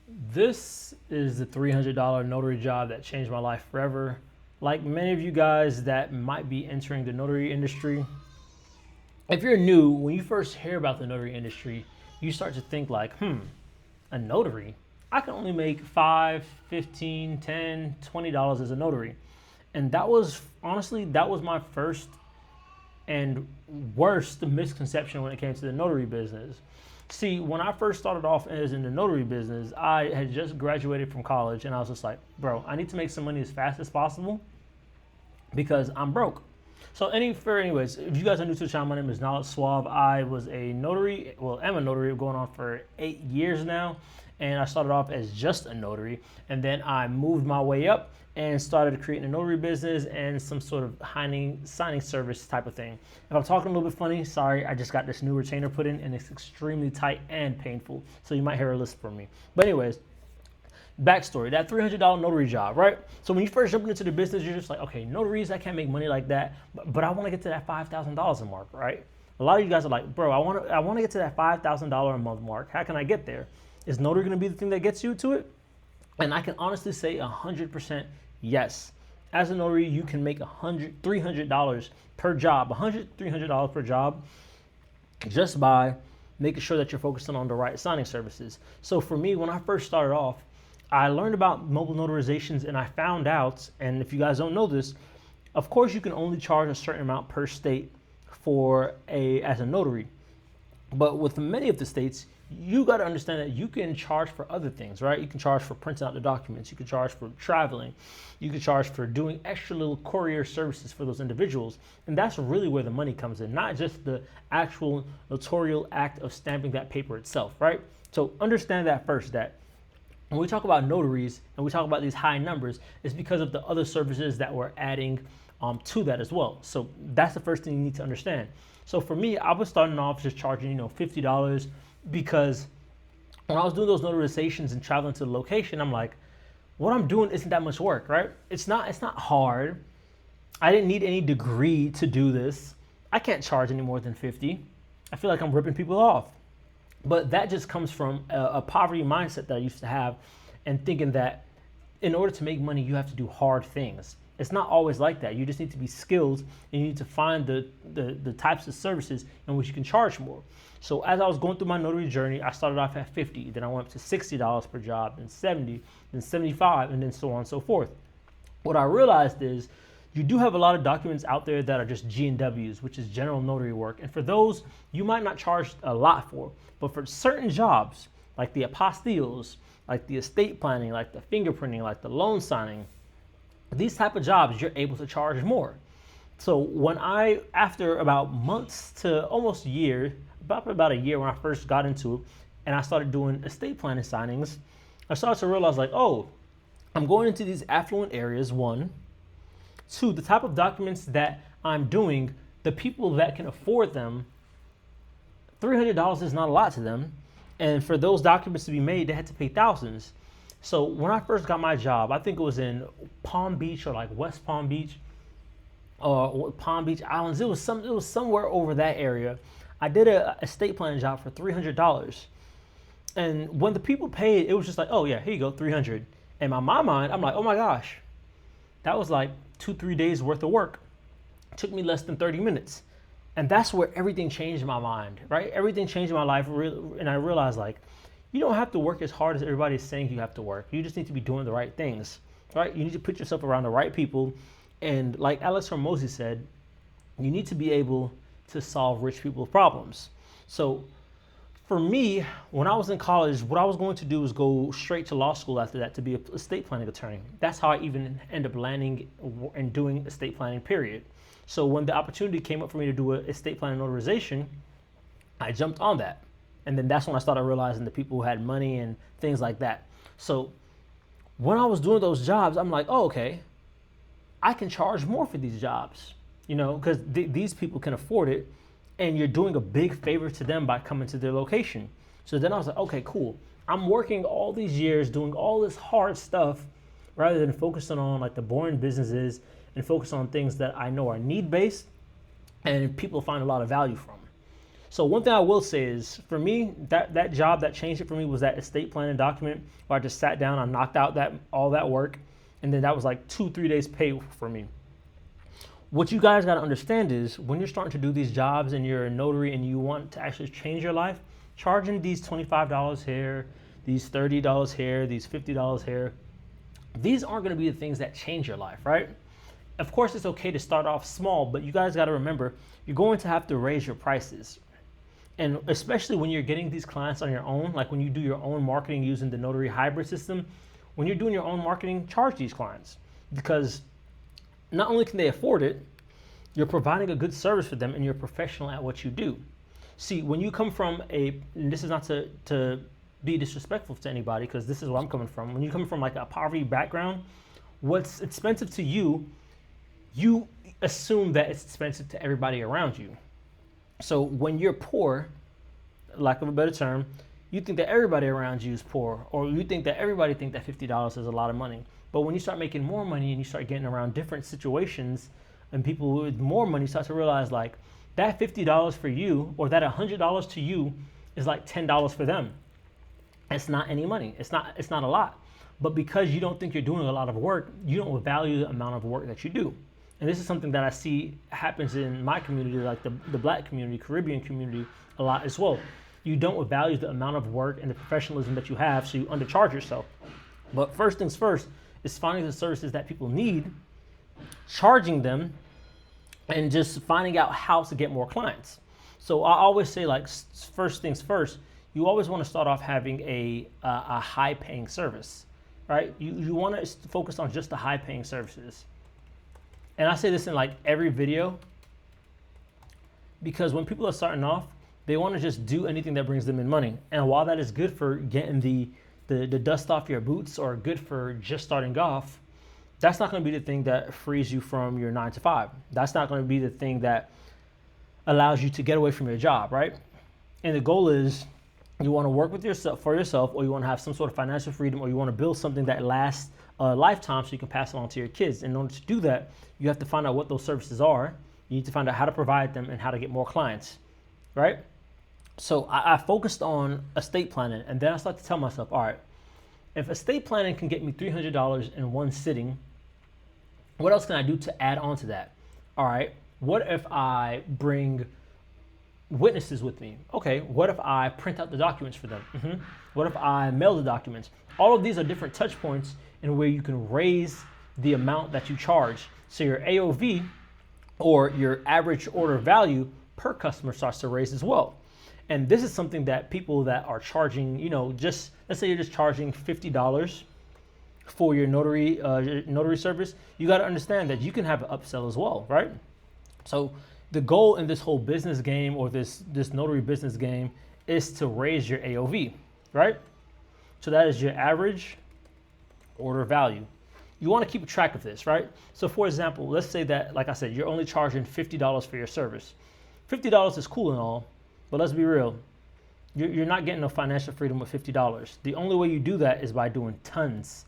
This is the $300 notary job that changed my life forever. Like many of you guys that might be entering the notary industry, if you're new, when you first hear about the notary industry, you start to think like, a notary? I can only make 5, 15, 10, $20 as a notary. And that was, honestly, that was my first and worst misconception when it came to the notary business. See, when I first started off as in the notary business, I had just graduated from college and I was just like, bro, I need to make some money as fast as possible because I'm broke. So anyways, if you guys are new to the channel, my name is Suave. I was a notary, well, I'm a notary going on for 8 years now. And I started off as just a notary. And then I moved my way up and started creating a notary business and some sort of signing service type of thing. If I'm talking a little bit funny, sorry, I just got this new retainer put in and it's extremely tight and painful. So you might hear a list from me. But anyways, backstory, that $300 notary job, right? So when you first jump into the business, you're just like, okay, notaries, I can't make money like that, but I want to get to that $5,000 mark, right? A lot of you guys are like, bro, I want to get to that $5,000 a month mark. How can I get there? Is notary going to be the thing that gets you to it? And I can honestly say 100% yes. As a notary, you can make $300 per job, $300 per job, just by making sure that you're focusing on the right signing services. So for me, when I first started off, I learned about mobile notarizations and I found out, and if you guys don't know this, of course you can only charge a certain amount per state as a notary. But with many of the states, you got to understand that you can charge for other things, right? You can charge for printing out the documents. You can charge for traveling. You can charge for doing extra little courier services for those individuals. And that's really where the money comes in, not just the actual notarial act of stamping that paper itself, right? So understand that first, that when we talk about notaries and we talk about these high numbers, it's because of the other services that we're adding to that as well. So that's the first thing you need to understand. So for me, I was starting off just charging, $50 because when I was doing those notarizations and traveling to the location, I'm like, what I'm doing isn't that much work, right? It's not hard. I didn't need any degree to do this. I can't charge any more than 50. I feel like I'm ripping people off. But that just comes from a poverty mindset that I used to have and thinking that in order to make money, you have to do hard things. It's not always like that. You just need to be skilled and you need to find the types of services in which you can charge more. So as I was going through my notary journey, I started off at 50, then I went up to $60 per job, then 70, then 75, and then so on and so forth. What I realized is you do have a lot of documents out there that are just G&Ws, which is general notary work. And for those, you might not charge a lot for, but for certain jobs, like the apostilles, like the estate planning, like the fingerprinting, like the loan signing, these type of jobs, you're able to charge more. So when after about months to almost a year, about a year when I first got into it, and I started doing estate planning signings, I started to realize like, oh, I'm going into these affluent areas, one. Two, the type of documents that I'm doing, the people that can afford them, $300 is not a lot to them. And for those documents to be made, they had to pay thousands. So when I first got my job, I think it was in Palm Beach or like West Palm Beach or Palm Beach Islands. It was somewhere over that area. I did a estate planning job for $300. And when the people paid, it was just like, oh yeah, here you go, 300. And in my mind, I'm like, oh my gosh, that was like 2-3 days worth of work. It took me less than 30 minutes. And that's where everything changed in my mind, right? Everything changed in my life. And I realized like, you don't have to work as hard as everybody is saying you have to work. You just need to be doing the right things, right? You need to put yourself around the right people. And like Alex Hormozy said, you need to be able to solve rich people's problems. So for me, when I was in college, what I was going to do was go straight to law school after that to be an estate planning attorney. That's how I even ended up landing and doing estate planning, period. So when the opportunity came up for me to do an estate planning notarization, I jumped on that. And then that's when I started realizing the people who had money and things like that. So when I was doing those jobs, I'm like, oh, okay, I can charge more for these jobs, because these people can afford it. And you're doing a big favor to them by coming to their location. So then I was like, okay, cool. I'm working all these years doing all this hard stuff rather than focusing on like the boring businesses and focus on things that I know are need-based and people find a lot of value from. So one thing I will say is, for me, that job that changed it for me was that estate planning document where I just sat down, I knocked out all that work, and then that was like 2-3 days pay for me. What you guys got to understand is, when you're starting to do these jobs and you're a notary and you want to actually change your life, charging these $25 here, these $30 here, these $50 here, these aren't going to be the things that change your life, right? Of course, it's okay to start off small, but you guys got to remember, you're going to have to raise your prices. And especially when you're getting these clients on your own, like when you do your own marketing using the Notary hybrid system, when you're doing your own marketing, charge these clients, because not only can they afford it, you're providing a good service for them and you're professional at what you do. See, when you come from and this is not to be disrespectful to anybody, because this is where I'm coming from. When you come from like a poverty background, what's expensive to you, you assume that it's expensive to everybody around you. So when you're poor, lack of a better term, you think that everybody around you is poor, or you think that everybody think that $50 is a lot of money. But when you start making more money and you start getting around different situations, and people with more money start to realize like that $50 for you, or that $100 to you, is like $10 for them. It's not any money. It's not a lot. But because you don't think you're doing a lot of work, you don't value the amount of work that you do. And this is something that I see happens in my community, like the Black community, Caribbean community, a lot as well. You don't value the amount of work and the professionalism that you have, so you undercharge yourself. But first things first is finding the services that people need, charging them, and just finding out how to get more clients. So I always say, like, first things first, you always want to start off having a high paying service, right? You want to focus on just the high paying services. And I say this in like every video, because when people are starting off, they want to just do anything that brings them in money. And while that is good for getting the dust off your boots, or good for just starting off, that's not going to be the thing that frees you from your 9 to 5. That's not going to be the thing that allows you to get away from your job, right? And the goal is, you want to work with yourself for yourself, or you want to have some sort of financial freedom, or you want to build something that lasts a lifetime so you can pass it on to your kids. In order to do that, you have to find out what those services are. You need to find out how to provide them and how to get more clients, right? So I focused on estate planning, and then I started to tell myself, all right, if estate planning can get me $300 in one sitting, what else can I do to add on to that? All right, what if I bring witnesses with me? Okay, what if I print out the documents for them? What if I mail the documents? All of these are different touch points in where you can raise the amount that you charge. So your AOV, or your average order value per customer, starts to raise as well. And this is something that people that are charging, just let's say you're just charging $50 for your notary service, you got to understand that you can have an upsell as well, right? So the goal in this whole business game, or this notary business game, is to raise your AOV, right? So that is your average order value. You want to keep track of this, right? So for example, let's say that, like I said, you're only charging $50 for your service. $50 is cool and all, but let's be real. You're not getting no financial freedom with $50. The only way you do that is by doing tons.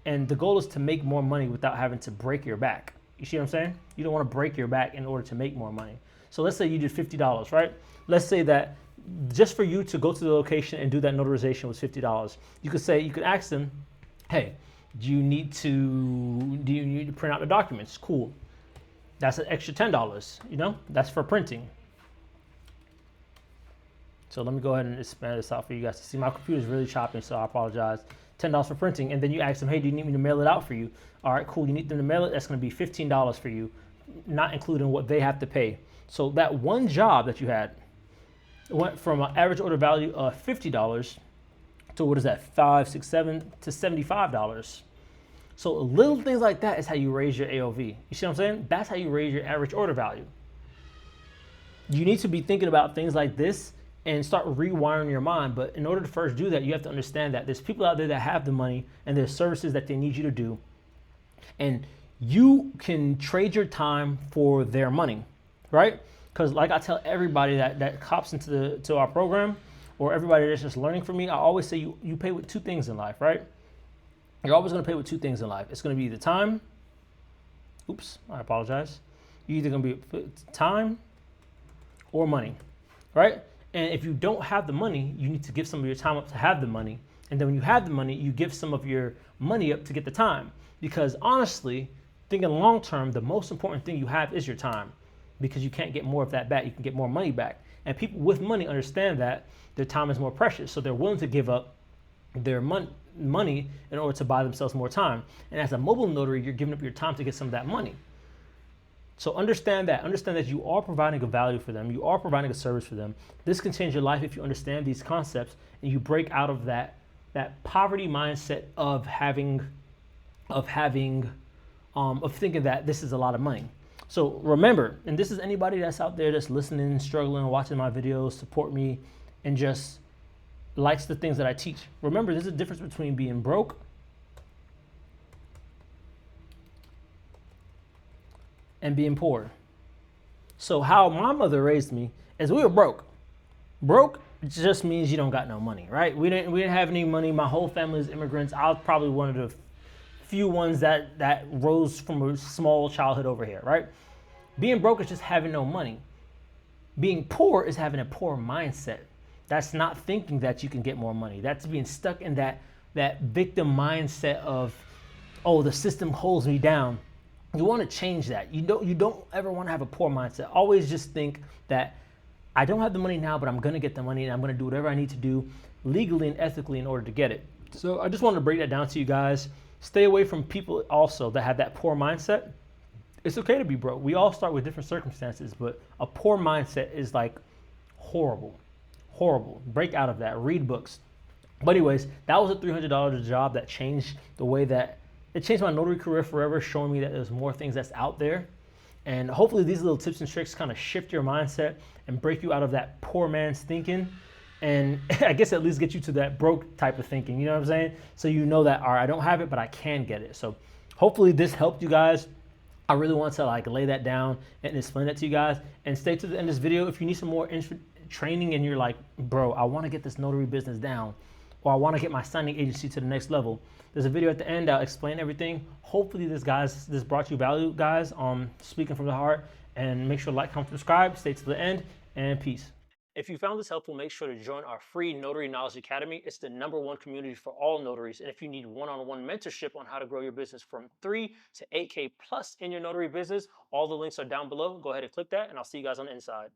And the goal is to make more money without having to break your back. You see what I'm saying? You don't want to break your back in order to make more money. So let's say you did $50, right? Let's say that just for you to go to the location and do that notarization was $50. You could ask them, hey, do you need to print out the documents? Cool. That's an extra $10, that's for printing. So let me go ahead and expand this out for you guys to see. My computer's really choppy, so I apologize. $10 for printing, and then you ask them, hey, do you need me to mail it out for you? All right, cool, you need them to mail it, that's gonna be $15 for you, not including what they have to pay. So that one job that you had went from an average order value of $50 to what is that, $5, $6, $7 to $75. So little things like that is how you raise your AOV. You see what I'm saying? That's how you raise your average order value. You need to be thinking about things like this and start rewiring your mind. But in order to first do that, you have to understand that there's people out there that have the money and there's services that they need you to do. And you can trade your time for their money, right? Because like I tell everybody that cops into our program, or everybody that's just learning from me, I always say you pay with two things in life, right? You're always going to pay with two things in life. It's going to be the time. Oops, I apologize. You're either going to be time or money, right? And if you don't have the money, you need to give some of your time up to have the money. And then when you have the money, you give some of your money up to get the time. Because honestly, thinking long term, the most important thing you have is your time, because you can't get more of that back. You can get more money back. And people with money understand that their time is more precious. So they're willing to give up their money in order to buy themselves more time. And as a mobile notary, you're giving up your time to get some of that money. So understand that. Understand that you are providing a value for them. You are providing a service for them. This can change your life if you understand these concepts and you break out of that poverty mindset of thinking that this is a lot of money. So remember, and this is anybody that's out there that's listening, struggling, watching my videos, support me, and just likes the things that I teach. Remember, there's a difference between being broke and being poor. So how my mother raised me is we were broke. Broke just means you don't got no money, right? We didn't have any money. My whole family is immigrants. I was probably one of the few ones that rose from a small childhood over here, right? Being broke is just having no money. Being poor is having a poor mindset. That's not thinking that you can get more money. That's being stuck in that victim mindset of, oh, the system holds me down. You want to change that. You don't ever want to have a poor mindset. Always just think that I don't have the money now, but I'm going to get the money and I'm going to do whatever I need to do legally and ethically in order to get it. So I just wanted to break that down to you guys. Stay away from people also that have that poor mindset. It's okay to be broke. We all start with different circumstances, but a poor mindset is like horrible. Horrible. Break out of that. Read books. But anyways, that was a $300 job that changed the way that it changed my notary career forever, showing me that there's more things that's out there. And hopefully these little tips and tricks kind of shift your mindset and break you out of that poor man's thinking. And I guess at least get you to that broke type of thinking. You know what I'm saying? So you know that, all right, I don't have it, but I can get it. So hopefully this helped you guys. I really want to lay that down and explain that to you guys. And stay to the end of this video. If you need some more training and you're like, bro, I want to get this notary business down, or I want to get my signing agency to the next level, there's a video at the end. I'll explain everything. Hopefully this brought you value, guys. Speaking from the heart. And make sure to like, comment, subscribe. Stay to the end, and peace. If you found this helpful, make sure to join our free Notary Knowledge Academy. It's the #1 community for all notaries. And if you need one-on-one mentorship on how to grow your business from 3 to 8K plus in your notary business, all the links are down below. Go ahead and click that, and I'll see you guys on the inside.